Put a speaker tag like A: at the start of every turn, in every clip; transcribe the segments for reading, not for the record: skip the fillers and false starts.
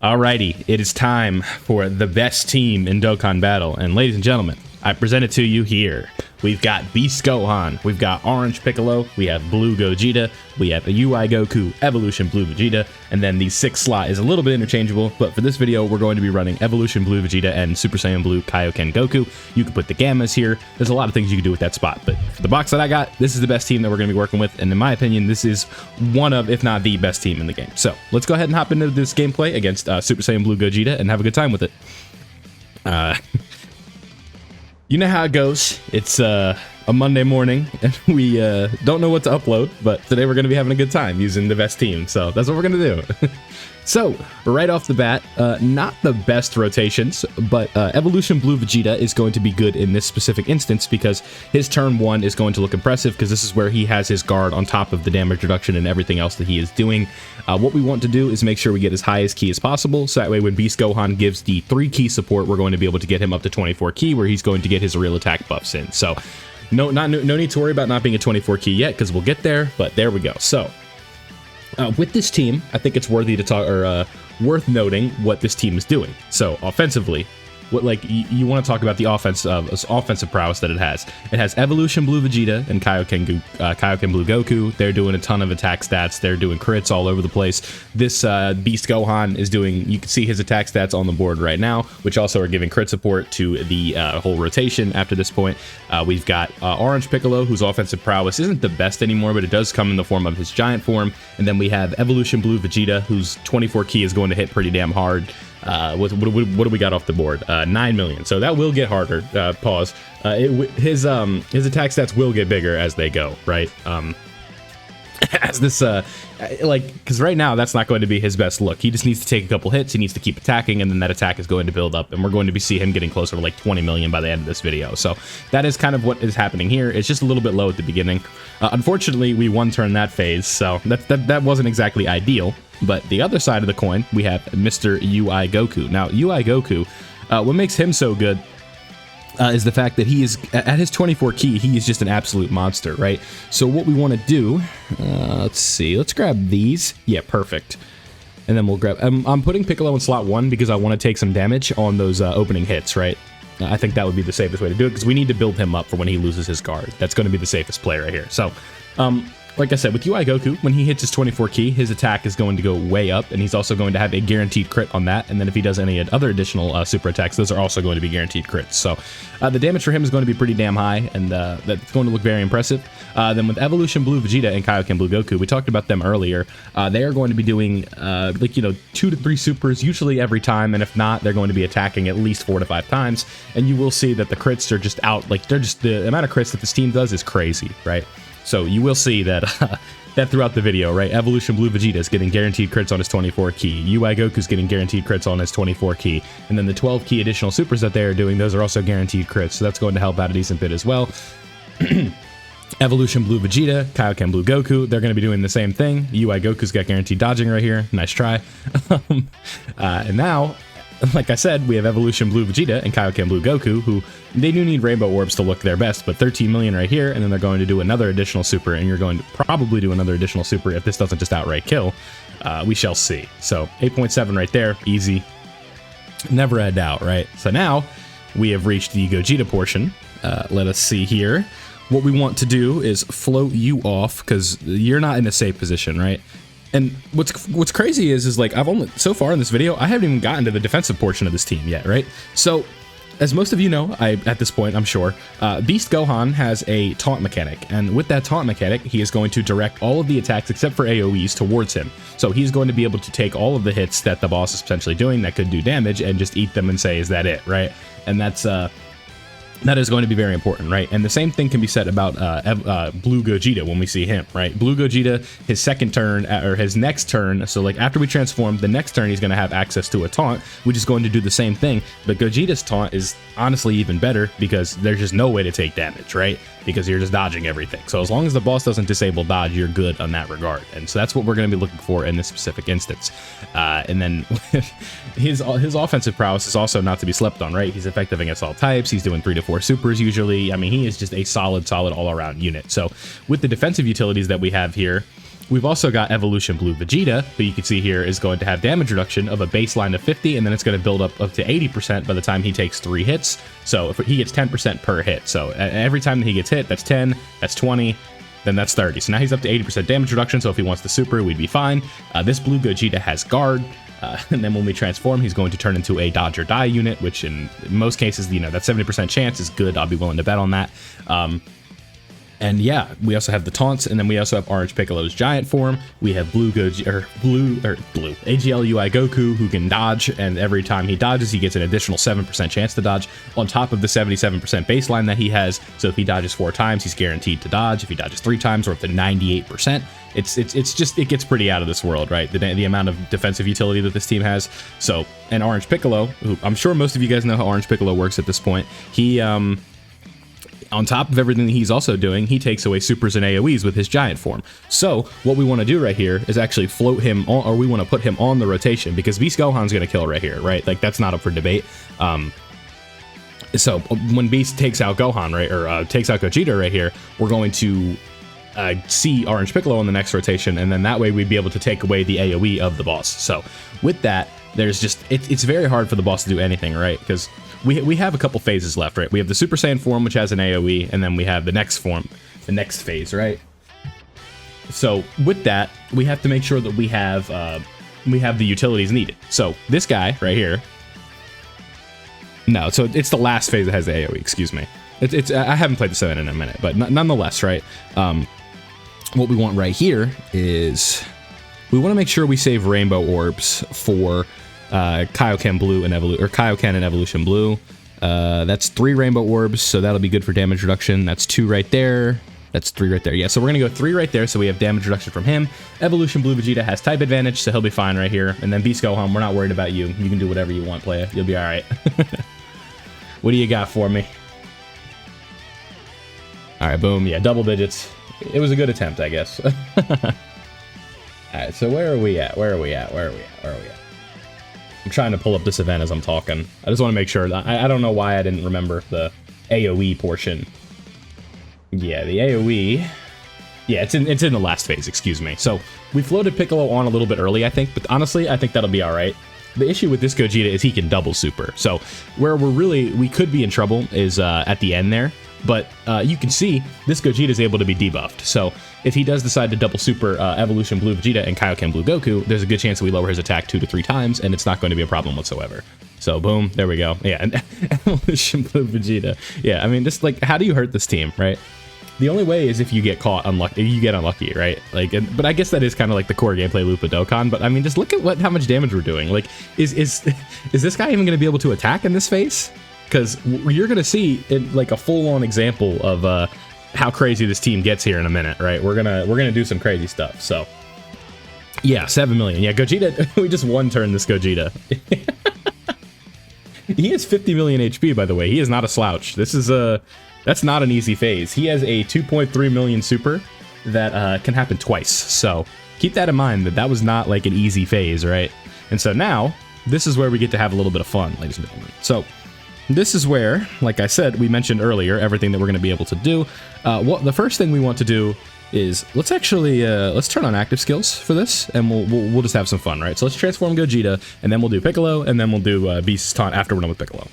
A: Alrighty, it is time for the best team in Dokkan Battle, and ladies and gentlemen, I present it to you here. We've got Beast Gohan, we've got Orange Piccolo, we have Blue Gogeta, we have a UI Goku, Evolution Blue Vegeta, and then the 6th slot is a little bit interchangeable, but for this video, we're going to be running Evolution Blue Vegeta and Super Saiyan Blue Kaioken Goku. You can put the Gammas here. There's a lot of things you can do with that spot, but for the box that I got, this is the best team that we're going to be working with, and in my opinion, this is one of, if not the best team in the game. So let's go ahead and hop into this gameplay against Super Saiyan Blue Gogeta and have a good time with it. You know how it goes. It's a Monday morning, and we don't know what to upload, but today we're going to be having a good time using the best team, so that's what we're going to do. So, right off the bat, not the best rotations, but Evolution Blue Vegeta is going to be good in this specific instance because his turn 1 is going to look impressive because this is where he has his guard on top of the damage reduction and everything else that he is doing. What we want to do is make sure we get as high as key as possible, so that way when Beast Gohan gives the 3 key support, we're going to be able to get him up to 24 key where he's going to get his real attack buffs in. So, no need to worry about not being a 24 key yet because we'll get there, but there we go. So, with this team, I think it's worthy to talk, or worth noting what this team is doing. So offensively, what you want to talk about the offensive prowess that it has. It has Evolution Blue Vegeta and Kaioken Blue Goku. They're doing a ton of attack stats. They're doing crits all over the place. This Beast Gohan is doing. You can see his attack stats on the board right now, which also are giving crit support to the whole rotation. After this point, we've got Orange Piccolo, whose offensive prowess isn't the best anymore, but it does come in the form of his giant form. And then we have Evolution Blue Vegeta, whose 24 key is going to hit pretty damn hard. What do we got off the board? 9 million. So that will get harder. Pause. His attack stats will get bigger as they go, right? As this, because right now that's not going to be his best look. He just needs to take a couple hits. He needs to keep attacking, and then that attack is going to build up, and we're going to see him getting closer to like 20 million by the end of this video. So that is kind of what is happening here. It's just a little bit low at the beginning. Unfortunately, we one-turn that phase, so that wasn't exactly ideal. But the other side of the coin, we have Mr. UI Goku. Now, UI Goku, what makes him so good is the fact that he is, at his 24 key, he is just an absolute monster, right? So what we want to do, let's see, let's grab these. Yeah, perfect. And then we'll grab, I'm putting Piccolo in slot 1 because I want to take some damage on those opening hits, right? I think that would be the safest way to do it because we need to build him up for when he loses his guard. That's going to be the safest play right here. So, like I said, with UI Goku, when he hits his 24 key, his attack is going to go way up, and he's also going to have a guaranteed crit on that, and then if he does any other additional super attacks, those are also going to be guaranteed crits. So the damage for him is going to be pretty damn high, and that's going to look very impressive. Then with Evolution Blue Vegeta and Kaioken Blue Goku, we talked about them earlier, they are going to be doing 2 to 3 supers usually every time, and if not, they're going to be attacking at least 4 to 5 times, and you will see that the crits are just out, they're just, the amount of crits that this team does is crazy, right? So you will see that that throughout the video, right? Evolution Blue Vegeta is getting guaranteed crits on his 24 key. UI Goku's getting guaranteed crits on his 24 key. And then the 12 key additional supers that they are doing, those are also guaranteed crits. So that's going to help out a decent bit as well. Evolution Blue Vegeta, Kaioken Blue Goku, they're going to be doing the same thing. UI Goku's got guaranteed dodging right here. Nice try. And now, like I said, we have Evolution Blue Vegeta and Kaioken Blue Goku, who they do need Rainbow Orbs to look their best, but 13 million right here, and then they're going to do another additional super, and you're going to probably do another additional super if this doesn't just outright kill. We shall see. So 8.7 right there, easy. Never a doubt, right? So now we have reached the Gogeta portion. Let us see here. What we want to do is float you off, because you're not in a safe position, right? And what's crazy is like I've only, so far in this video, I haven't even gotten to the defensive portion of this team yet, right? So, as most of you know, at this point, I'm sure, Beast Gohan has a taunt mechanic, and with that taunt mechanic, he is going to direct all of the attacks except for AoEs towards him. So he's going to be able to take all of the hits that the boss is potentially doing that could do damage and just eat them and say, is that it, right? And that is going to be very important, right? And the same thing can be said about Blue Gogeta when we see him, right? Blue Gogeta, his second turn, or his next turn, so like after we transform, the next turn he's going to have access to a taunt, which is going to do the same thing. But Gogeta's taunt is honestly even better because there's just no way to take damage, right? Because you're just dodging everything. So as long as the boss doesn't disable dodge, you're good on that regard. And so that's what we're going to be looking for in this specific instance. And then his offensive prowess is also not to be slept on, right? He's effective against all types. He's doing 3 to 4 supers usually. I mean, he is just a solid all-around unit. So with the defensive utilities that we have here, we've also got Evolution Blue Vegeta, who you can see here is going to have damage reduction of a baseline of 50, and then it's going to build up to 80% by the time he takes 3 hits. So if he gets 10% per hit. So every time that he gets hit, that's 10, that's 20, then that's 30. So now he's up to 80% damage reduction, so if he wants the super, we'd be fine. This Blue Gogeta has guard, and then when we transform, he's going to turn into a dodge or die unit, which in most cases, you know, that 70% chance is good. I'll be willing to bet on that. And yeah, we also have the taunts, and then we also have Orange Piccolo's giant form. We have blue AGL-UI Goku, who can dodge, and every time he dodges, he gets an additional 7% chance to dodge on top of the 77% baseline that he has. So if he dodges 4 times, he's guaranteed to dodge. If he dodges 3 times, we're up to 98%. It's just, it gets pretty out of this world, right? The amount of defensive utility that this team has. So, and Orange Piccolo, who I'm sure most of you guys know how Orange Piccolo works at this point. He, on top of everything that he's also doing, he takes away supers and AoEs with his giant form. So what we want to do right here is actually float him on, or we want to put him on the rotation, because Beast Gohan's going to kill right here, right? Like, that's not up for debate. So when Beast takes out Gohan, right, or takes out Gogeta right here, we're going to see Orange Piccolo on the next rotation, and then that way we'd be able to take away the AoE of the boss. So with that, there's just, it's very hard for the boss to do anything, right? Because we have a couple phases left, right? We have the Super Saiyan form, which has an AoE, and then we have the next form, the next phase, right? So with that, we have to make sure that we have the utilities needed. So this guy right here, no, so it's the last phase that has the AoE, excuse me. I haven't played the 7 in a minute, but nonetheless, right? What we want right here is we want to make sure we save rainbow orbs for Kaioken Blue and Kaioken and Evolution Blue. That's 3 rainbow orbs, so that'll be good for damage reduction. That's 2 right there. That's 3 right there. Yeah, so we're gonna go 3 right there, so we have damage reduction from him. Evolution Blue Vegeta has type advantage, so he'll be fine right here. And then Beast Gohan, we're not worried about you. You can do whatever you want, playa. You'll be all right. What do you got for me? All right, boom. Yeah, double digits. It was a good attempt, I guess. All right, so where are we at? I'm trying to pull up this event as I'm talking. I just want to make sure. I don't know why I didn't remember the AoE portion. Yeah, the AoE. Yeah, it's in the last phase, excuse me. So we floated Piccolo on a little bit early, I think, but honestly, I think that'll be all right. The issue with this Gogeta is he can double super. So where we could be in trouble is at the end there. But you can see this Gogeta is able to be debuffed. So if he does decide to double super Evolution Blue Vegeta and Kaioken Blue Goku, there's a good chance that we lower his attack 2 to 3 times, and it's not going to be a problem whatsoever. So boom, there we go. Yeah, and Evolution Blue Vegeta. Yeah, I mean, just like, how do you hurt this team, right? The only way is if you get caught unlucky. You get unlucky, right? Like, but I guess that is kind of like the core gameplay loop of Dokkan. But I mean, just look at how much damage we're doing. Like, is this guy even going to be able to attack in this phase? Because you're going to see like a full-on example of how crazy this team gets here in a minute, right? We're gonna do some crazy stuff. So yeah, 7 million. Yeah, Gogeta. We just one-turned this Gogeta. He has 50 million HP, by the way. He is not a slouch. This is that's not an easy phase. He has a 2.3 million super that can happen twice. So keep that in mind, that was not like an easy phase, right? And so now this is where we get to have a little bit of fun, ladies and gentlemen. So this is where, like I said, we mentioned earlier, everything that we're going to be able to do. The first thing we want to do is let's turn on active skills for this, and we'll just have some fun, right? So let's transform Gogeta, and then we'll do Piccolo, and then we'll do Beast's taunt after we're done with Piccolo.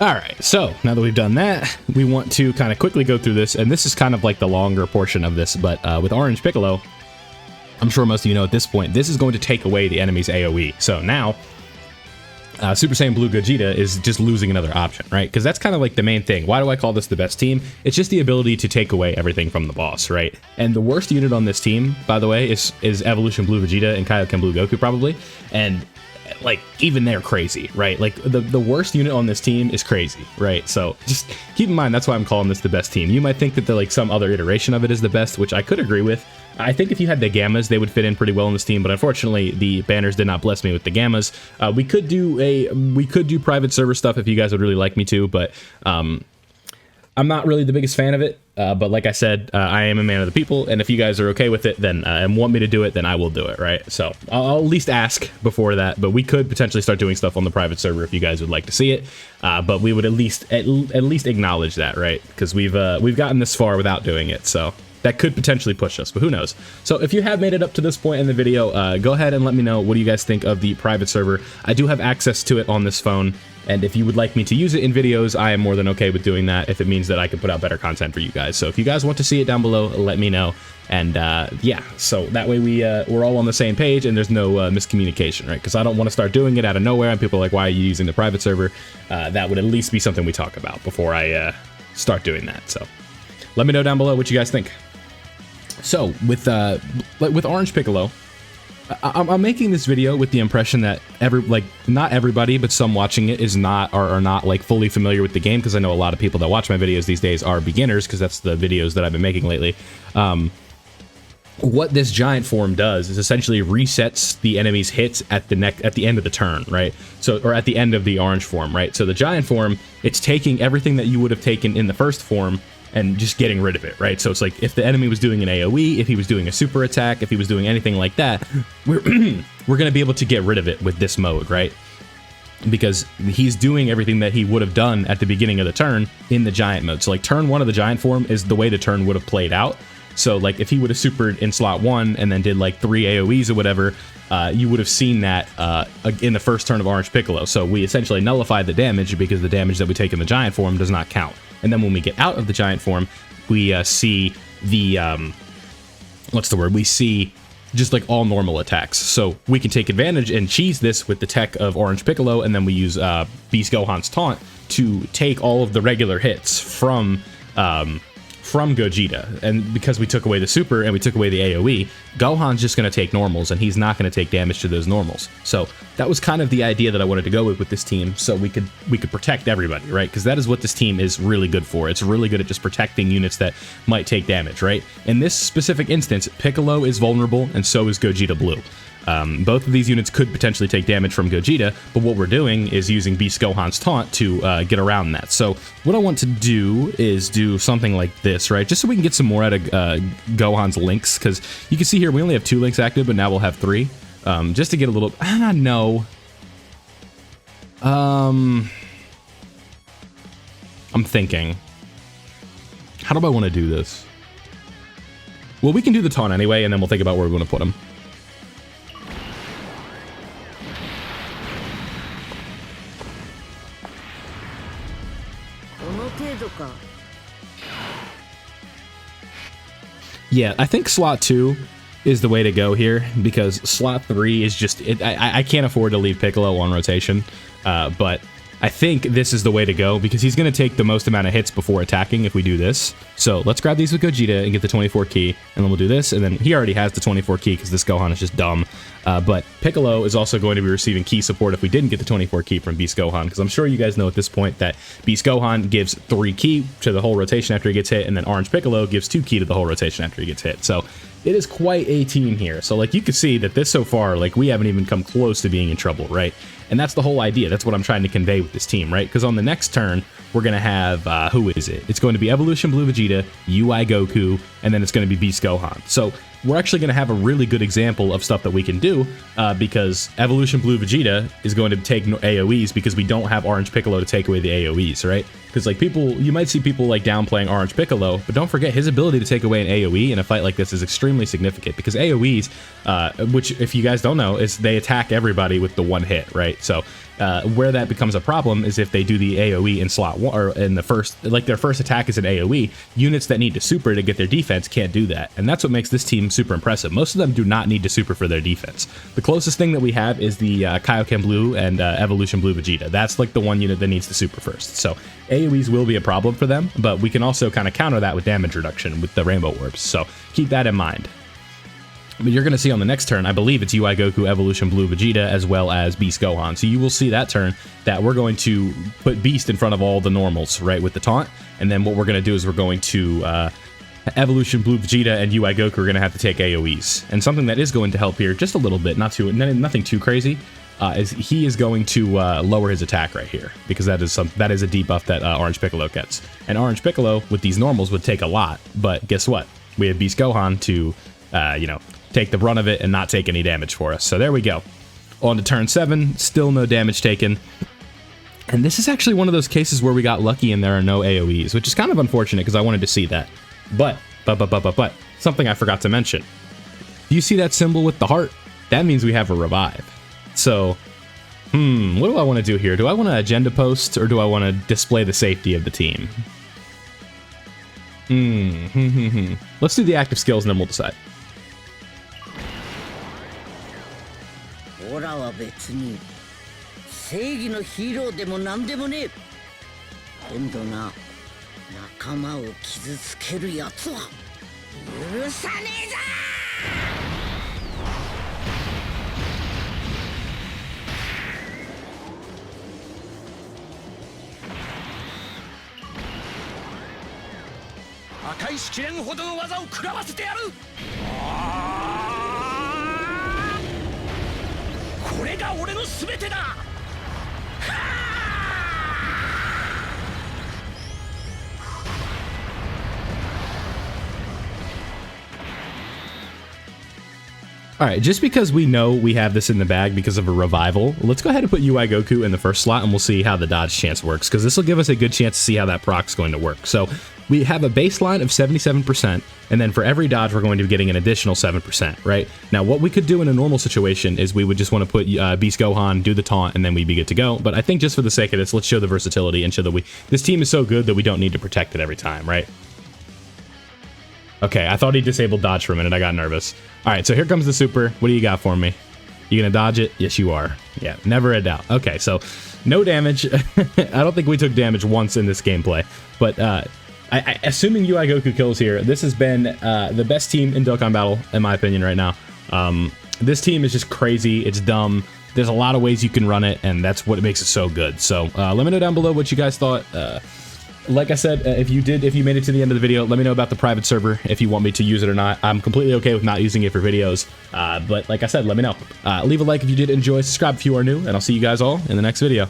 A: Alright, so now that we've done that, we want to kind of quickly go through this, and this is kind of like the longer portion of this, but with Orange Piccolo, I'm sure most of you know at this point, this is going to take away the enemy's AoE. So now, Super Saiyan Blue Gogeta is just losing another option, right? Because that's kind of like the main thing. Why do I call this the best team? It's just the ability to take away everything from the boss, right? And the worst unit on this team, by the way, is Evolution Blue Vegeta and Kaioken Blue Goku, probably. And like even they're crazy, right? Like the worst unit on this team is crazy, right? So just keep in mind, that's why I'm calling this the best team. You might think that like some other iteration of it is the best, which I could agree with. I think if you had the Gammas, they would fit in pretty well in this team, but unfortunately the banners did not bless me with the Gammas. We could do private server stuff if you guys would really like me to, but I'm not really the biggest fan of it. But like I said, I am a man of the people, and if you guys are okay with it, then and want me to do it, then I will do it, right? So I'll at least ask before that, but we could potentially start doing stuff on the private server if you guys would like to see it. But we would at least acknowledge that, right? Because we've gotten this far without doing it, so that could potentially push us, but who knows? So if you have made it up to this point in the video, go ahead and let me know what do you guys think of the private server. I do have access to it on this phone, and if you would like me to use it in videos, I am more than okay with doing that if it means that I can put out better content for you guys. So if you guys want to see it down below, let me know. And yeah, so that way we're all on the same page and there's no miscommunication, right? Because I don't want to start doing it out of nowhere and people are like, why are you using the private server? That would at least be something we talk about before I start doing that. So let me know down below what you guys think. So with Orange Piccolo, I'm making this video with the impression that not everybody, but some watching it is not are not like fully familiar with the game, because I know a lot of people that watch my videos these days are beginners, because that's the videos that I've been making lately. What this giant form does is essentially resets the enemy's hits at the end of the turn, right? So, or at the end of the orange form, right? So the giant form, it's taking everything that you would have taken in the first form and just getting rid of it, right? So it's like if the enemy was doing an AoE, if he was doing a super attack, if he was doing anything like that, we're going to be able to get rid of it with this mode, right? Because he's doing everything that he would have done at the beginning of the turn in the giant mode. So like turn 1 of the giant form is the way the turn would have played out. So like if he would have supered in slot 1 and then did like 3 AoEs or whatever, you would have seen that in the first turn of Orange Piccolo. So we essentially nullified the damage because the damage that we take in the giant form does not count. And then when we get out of the giant form, we see the, we see just like all normal attacks. So we can take advantage and cheese this with the tech of Orange Piccolo, and then we use Beast Gohan's taunt to take all of the regular hits from Gogeta. And because we took away the super and we took away the AoE, Gohan's just going to take normals, and he's not going to take damage to those normals. So that was kind of the idea that I wanted to go with this team, so we could protect everybody, right? Because that is what this team is really good for. It's really good at just protecting units that might take damage, right? In this specific instance, Piccolo is vulnerable, and so is Gogeta Blue. Both of these units could potentially take damage from Gogeta, but what we're doing is using Beast Gohan's taunt to get around that. So what I want to do is do something like this, right? Just so we can get some more out of Gohan's links, because you can see here we only have 2 links active, but now we'll have 3. Just to get a little... no. I'm thinking. How do I want to do this? Well, we can do the taunt anyway, and then we'll think about where we want to put him. Yeah, I think slot 2 is the way to go here, because slot 3 is just... I can't afford to leave Piccolo on rotation, but I think this is the way to go, because he's going to take the most amount of hits before attacking if we do this. So let's grab these with Gogeta and get the 24 key, and then we'll do this, and then he already has the 24 key because this Gohan is just dumb. But Piccolo is also going to be receiving key support if we didn't get the 24 key from Beast Gohan, because I'm sure you guys know at this point that Beast Gohan gives 3 key to the whole rotation after he gets hit, and then Orange Piccolo gives 2 key to the whole rotation after he gets hit. So it is quite a team here. So like you can see that this so far, like we haven't even come close to being in trouble, right? And that's the whole idea. That's what I'm trying to convey with this team, right? Because on the next turn, we're going to have, who is it? It's going to be Evolution Blue Vegeta, UI Goku, and then it's going to be Beast Gohan. So we're actually going to have a really good example of stuff that we can do, because Evolution Blue Vegeta is going to take AoEs because we don't have Orange Piccolo to take away the AoEs, right? Because like you might see people like downplaying Orange Piccolo, but don't forget his ability to take away an AoE in a fight like this is extremely significant, because AoEs, which if you guys don't know, is they attack everybody with the 1 hit, right? So where that becomes a problem is if they do the AoE in slot 1, or in the first, like their first attack is an AoE, units that need to super to get their defense can't do that. And that's what makes this team super impressive. Most of them do not need to super for their defense. The closest thing that we have is the Kaioken Blue and Evolution Blue Vegeta. That's like the one unit that needs to super first. So AoEs will be a problem for them, but we can also kind of counter that with damage reduction with the Rainbow Orbs. So keep that in mind. But you're going to see on the next turn, I believe it's UI Goku, Evolution Blue Vegeta, as well as Beast Gohan. So you will see that turn that we're going to put Beast in front of all the normals, right, with the taunt. And then what we're going to do is we're going to Evolution Blue Vegeta and UI Goku are going to have to take AoEs. And something that is going to help here just a little bit, nothing too crazy, is he is going to lower his attack right here, because that is a debuff that Orange Piccolo gets. And Orange Piccolo with these normals would take a lot, but guess what? We have Beast Gohan to, take the brunt of it and not take any damage for us. So there we go. On to turn 7, still no damage taken. And this is actually one of those cases where we got lucky and there are no AoEs, which is kind of unfortunate because I wanted to see that. But, something I forgot to mention. Do you see that symbol with the heart? That means we have a revive. So, what do I want to do here? Do I want to agenda post or do I want to display the safety of the team? Let's do the active skills and then we'll decide.
B: オラは別に正義のヒーローでもなんでもねえ。けどな、仲間を傷つけるやつは許さねえぞ。赤いしきれんほどの技を食らわせてやる。これが俺の全てだ。
A: Alright, just because we know we have this in the bag because of a revival, let's go ahead and put UI Goku in the first slot and we'll see how the dodge chance works, because this will give us a good chance to see how that proc's going to work. So we have a baseline of 77%, and then for every dodge we're going to be getting an additional 7%, right? Now what we could do in a normal situation is we would just want to put Beast Gohan, do the taunt, and then we'd be good to go. But I think just for the sake of this, let's show the versatility and show that this team is so good that we don't need to protect it every time, right? Okay, I thought he disabled dodge for a minute. I got nervous. All right, so here comes the super. What do you got for me? You gonna dodge it? Yes, you are. Yeah, never a doubt. Okay, so no damage. I don't think we took damage once in this gameplay, but assuming UI Goku kills here, this has been the best team in Dokkan Battle, in my opinion, right now. This team is just crazy. It's dumb. There's a lot of ways you can run it, and that's what makes it so good. So let me know down below what you guys thought. Like I said, if you made it to the end of the video, let me know about the private server if you want me to use it or not. I'm completely okay with not using it for videos, but like I said, let me know. Leave a like if you did enjoy, subscribe if you are new, and I'll see you guys all in the next video.